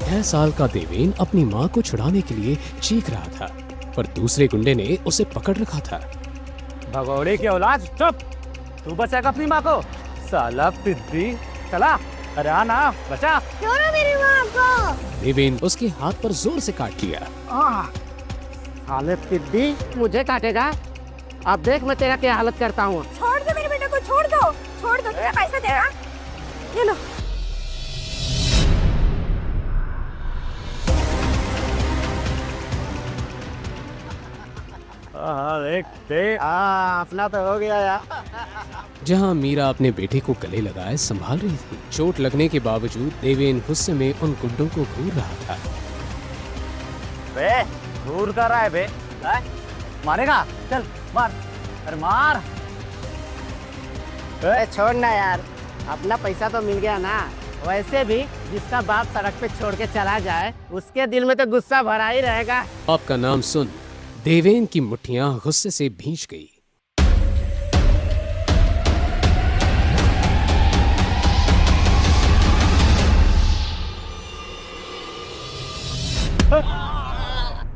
6 साल का देवेन अपनी माँ को छुड़ाने के लिए चीख रहा था, पर दूसरे गुंडे ने उसे पकड़ रखा था। भगोड़े की औलाद, चुप! तू बचाएगा अपनी माँ को, साला पिद्दी! चला, अरे आना, बचा! छोड़ो मेरी माँ को! देवेन उसके हाथ पर जोर से काट लिया। साले पिद्दी, मुझे काटेगा? अब देख मैं तेरा क्या हालत करता हूँ। छोड़ दो मेरे बेटे को, छोड़ दो, छोड़ दो। तुम्हें पैसे देगा? ये लो। अपना तो हो गया यार। जहाँ मीरा अपने बेटे को गले लगाए संभाल रही थी, चोट लगने के बावजूद देवेन गुस्से में उन गुंडों को घूर रहा था। बे, घूर कर रहा है बे? मारेगा? चल मार, अरे मार! छोड़ना यार, अपना पैसा तो मिल गया ना। वैसे भी जिसका बाप सड़क पे छोड़ के चला जाए, उसके दिल में तो गुस्सा भरा ही रहेगा। आपका नाम सुन देवेन की मुट्ठियां गुस्से से भींच गई।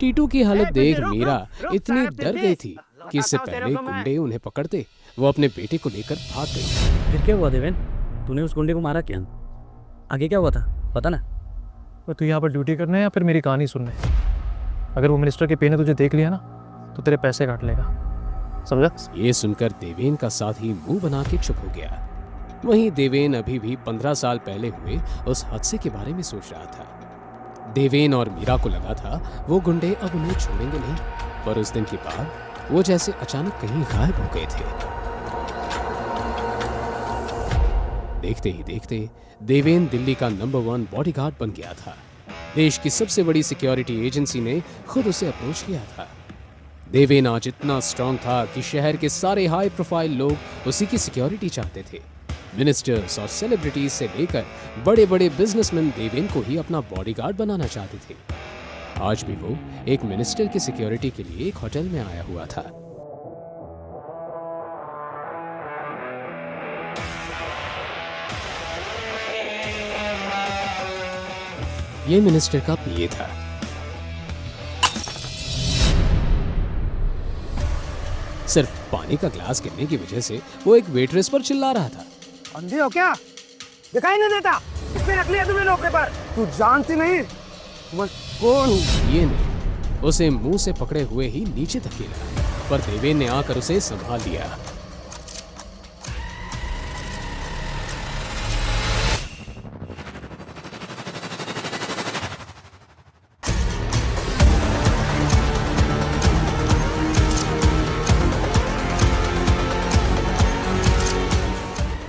टीटू की हालत देख मीरा इतनी डर गई थी कि इससे पहले गुंडे उन्हें पकड़ते, वो अपने बेटे को लेकर भाग गई। फिर क्या हुआ देवेन? तूने उस गुंडे को मारा क्या? आगे क्या हुआ था पता ना? तो तू यहाँ पर ड्यूटी करना है या फिर मेरी कहानी सुनने? अगर वो मिनिस्टर के पे ने तुझे देख लिया ना तो तेरे पैसे काट लेगा, समझा? ये सुनकर देवेन का साथी मुंह बना के चुप हो गया। वहीं देवेन अभी भी 15 साल पहले हुए उस हादसे के बारे में सोच रहा था। देवेन और मीरा को लगा था वो गुंडे अब उन्हें छोड़ेंगे नहीं, पर उस दिन के बाद वो जैसे अचानक कहीं गायब हो गए थे। देखते ही देखते देवेन दिल्ली का नंबर 1 बॉडीगार्ड बन गया था। देश की सबसे बड़ी सिक्योरिटी एजेंसी ने खुद उसे अप्रोच किया था। देवेन आज इतना स्ट्रांग था कि शहर के सारे हाई प्रोफाइल लोग उसी की सिक्योरिटी चाहते थे। मिनिस्टर्स और सेलिब्रिटीज से लेकर बड़े बड़े बिजनेसमैन देवेन को ही अपना बॉडीगार्ड बनाना चाहते थे। आज भी वो एक मिनिस्टर की सिक्योरिटी के लिए एक होटल में आया हुआ था। ये मिनिस्टर का पीए था। सिर्फ पानी का ग्लास गिरने की वजह से वो एक वेट्रेस पर चिल्ला रहा था। अंधी हो क्या? दिखाई नहीं देता? किसने रख लिया तुम्हें नौकरी पर? तू जानती नहीं मैं कौन हूँ? ये ने उसे मुंह से पकड़े हुए ही नीचे धकेला, पर देवेन ने आकर उसे संभाल लिया।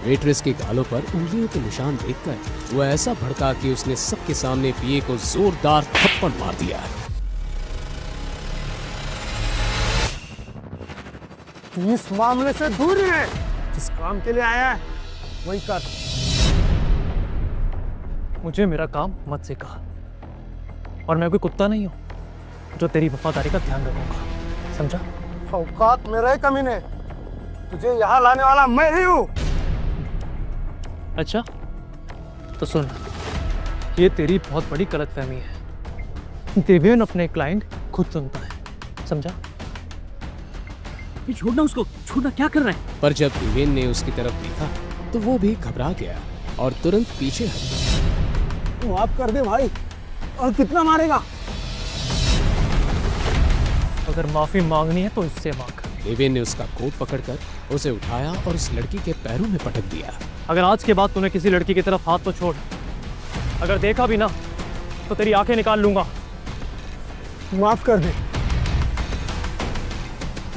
वेट्रेस के गालों पर उंगलियों के निशान देखकर वो ऐसा भड़का कि उसने सबके सामने पीए को जोरदार थप्पड़ मार दिया। तू इस मामले से दूर है। जिस काम के लिए आया है वही कर। मुझे मेरा काम मत सिखा, और मैं कोई कुत्ता नहीं हूँ जो तेरी वफादारी का ध्यान रखूंगा, समझा? औकात मेरे कमीने, तुझे यहाँ लाने वाला मैं ही हूँ। अच्छा तो सुन, ये तेरी बहुत बड़ी गलतफहमी है। देवेन अपने क्लाइंट खुद सुनता है, समझा? ये छोड़ना उसको, छोड़ना, क्या कर रहे हैं? पर जब देवेन ने उसकी तरफ देखा तो वो भी घबरा गया और तुरंत पीछे हट गया। माफ कर दे भाई, और कितना मारेगा? अगर माफी मांगनी है तो इससे मांग। देवेन ने उसका कोट पकड़कर उसे उठाया और उस लड़की के पैरों में पटक दिया। अगर आज के बाद तूने किसी लड़की की तरफ हाथ तो छोड़, अगर देखा भी ना तो तेरी आंखें निकाल लूंगा। माफ कर दे।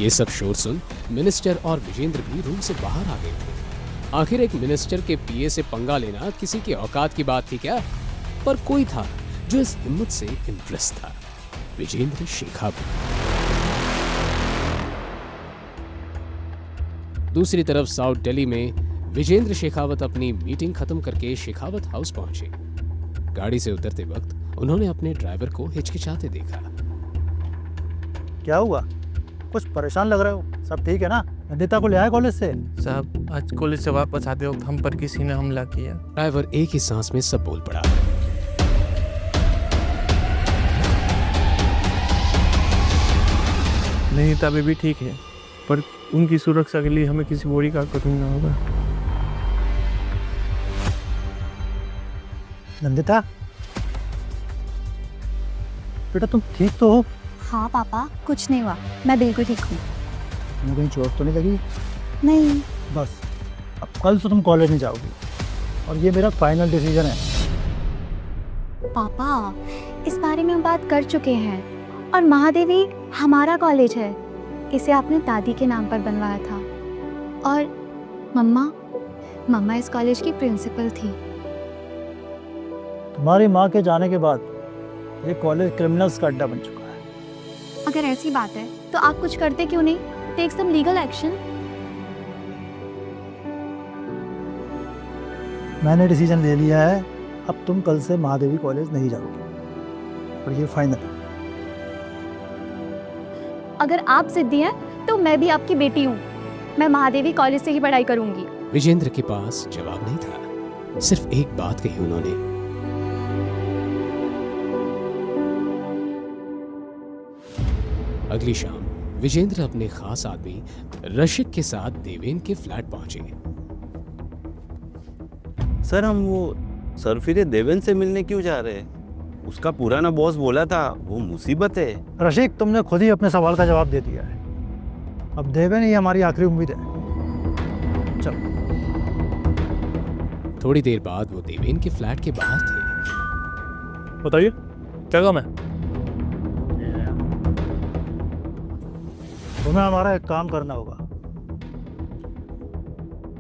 ये सब शोर सुन मिनिस्टर और विजेंद्र भी रूम से बाहर आ गए थे। आखिर एक मिनिस्टर के पीए से पंगा लेना किसी की औकात की बात थी क्या? पर कोई था जो इस हिम्मत से इम्प्रेस था, विजेंद्र शेखावत। दूसरी तरफ साउथ दिल्ली में विजेंद्र शेखावत अपनी मीटिंग खत्म करके शेखावत हाउस पहुंचे। गाड़ी से उतरते वक्त उन्होंने अपने ड्राइवर को हिचकिचाते देखा। क्या हुआ? कुछ परेशान लग रहे हो। सब ठीक है ना? नंदिता को ले आया कॉलेज से? साहब, आज कॉलेज से वापस आते वक्त हम पर किसी ने हमला किया। ड्राइवर एक ही सांस में सब बोल पड़ा। नंदिता बेबी ठीक है, पर उनकी सुरक्षा के लिए हमें किसी बॉडीगार्ड को ढूंढना होगा। नंदिता, बेटा तुम ठीक तो हो? हाँ पापा, कुछ नहीं हुआ, मैं बिल्कुल ठीक हूँ। तुम्हें कहीं चोट तो नहीं लगी? नहीं। बस अब कल से तुम कॉलेज नहीं जाओगी, और ये मेरा फाइनल डिसीजन है। पापा, इस बारे में हम बात कर चुके हैं, और महादेवी हमारा कॉलेज है, इसे आपने दादी के नाम पर बनवाया था। और मम्मा इस कॉलेज की प्रिंसिपल थी। तुम्हारी माँ के जाने के बाद ये कॉलेज क्रिमिनल्स का अड्डा बन चुका है। अगर ऐसी बात है तो आप कुछ करते क्यों नहीं? Take some legal action. मैंने डिसीजन ले लिया है, अब तुम कल से महादेवी कॉलेज नहीं जाओगी, और ये फाइनल है। अगर आप जिद्दी हैं तो मैं भी आपकी बेटी हूँ, मैं महादेवी कॉलेज से ही पढ़ाई करूंगी। विजेंद्र के पास जवाब नहीं था, सिर्फ एक बात कही उन्होंने। अगली शाम विजेंद्र अपने खास आदमी रशिक के साथ देवेन के फ्लैट पहुंचे। सर, हम वो सरफिरे देवेन से मिलने क्यों जा रहे हैं? उसका पुराना बॉस बोला था वो मुसीबत है। रशीक, तुमने खुद ही अपने सवाल का जवाब दे दिया है। अब देवेन ही हमारी आखिरी उम्मीद है। चलो। थोड़ी देर बाद वो देवेन के फ्लैट के बाहर थे। बताइए क्या काम है? तुम्हें हमारा एक काम करना होगा।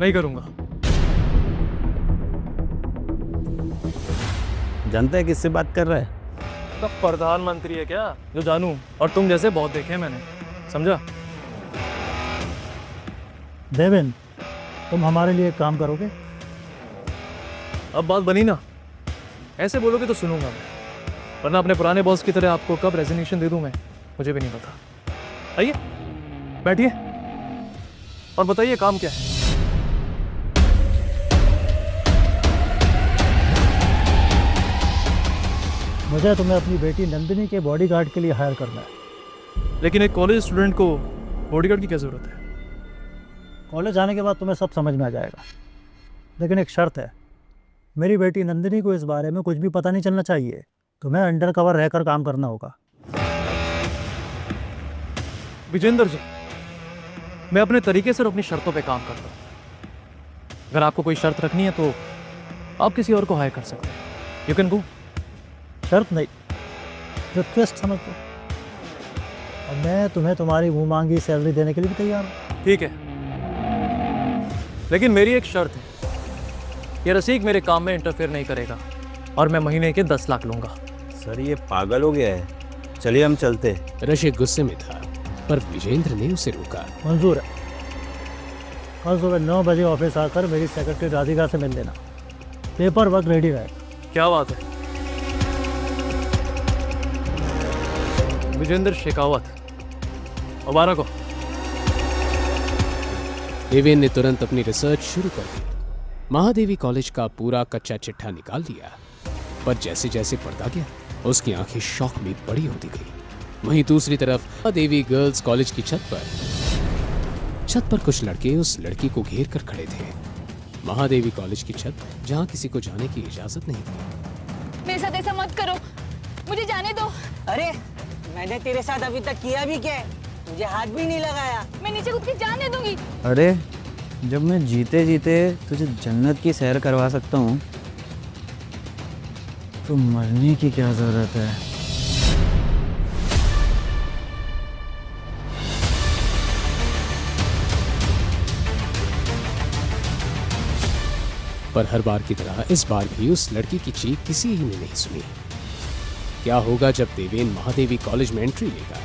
नहीं करूंगा। जानता है किससे बात कर रहा है? तो प्रधानमंत्री है क्या जो जानूं? और तुम जैसे बहुत देखे हैं मैंने, समझा? देवेन, तुम हमारे लिए एक काम करोगे? अब बात बनी ना, ऐसे बोलोगे तो सुनूंगा मैं, वरना अपने पुराने बॉस की तरह आपको कब रेजिग्नेशन दे दूं मैं, मुझे भी नहीं पता। आइए बैठिए और बताइए काम क्या है। मुझे तुम्हें अपनी बेटी नंदिनी के बॉडीगार्ड के लिए हायर करना है। लेकिन एक कॉलेज स्टूडेंट को बॉडीगार्ड की क्या जरूरत है? कॉलेज आने के बाद तुम्हें सब समझ में आ जाएगा, लेकिन एक शर्त है, मेरी बेटी नंदिनी को इस बारे में कुछ भी पता नहीं चलना चाहिए। तुम्हें अंडर कवर रहकर काम करना होगा। विजेंद्र जी, मैं अपने तरीके से और अपनी शर्तों पे काम करता हूँ। अगर आपको कोई शर्त रखनी है तो आप किसी और को हायर कर सकते हैं। You can go. शर्त नहीं, रिक्वेस्ट समझ लो। और मैं तुम्हें तुम्हारी मुँह मांगी सैलरी देने के लिए भी तैयार हूँ। ठीक है, लेकिन मेरी एक शर्त है, ये रसीक मेरे काम में इंटरफेयर नहीं करेगा, और मैं महीने के 10 लाख लूंगा। सर, ये पागल हो गया है। चलिए हम चलते। रशिक गुस्से में था, पर विजेंद्र ने उसे रोका। मंजूर है। कल सुबह 9 बजे ऑफिस आकर मेरी सेक्रेटरी राधिका से मिल लेना। पेपर वर्क रेडी रहेगा। क्या बात है। विजेंद्र शेखावत, मुबारक हो। देवेन ने तुरंत अपनी रिसर्च शुरू कर दी। महादेवी कॉलेज का पूरा कच्चा चिट्ठा निकाल लिया, पर जैसे जैसे पढ़ता गया उसकी आंखें शौक में बड़ी होती गई। वहीं दूसरी तरफ महादेवी गर्ल्स कॉलेज की छत पर कुछ लड़के उस लड़की को घेर कर खड़े थे। महादेवी कॉलेज की छत, जहां किसी को जाने की इजाजत नहीं थी। मेरे साथ ऐसा मत करो, मुझे जाने दो। अरे मैंने तेरे साथ अभी तक किया भी क्या है? मुझे हाथ भी नहीं लगाया। मैं नीचे कूद के जाने दूंगी। अरे जब मैं जीते जीते तुझे जन्नत की सैर करवा सकता हूँ तो मरने की क्या जरूरत है? पर हर बार की तरह इस बार भी उस लड़की की चीख किसी ही ने नहीं सुनी। क्या होगा जब देवेन महादेवी कॉलेज में एंट्री लेगा?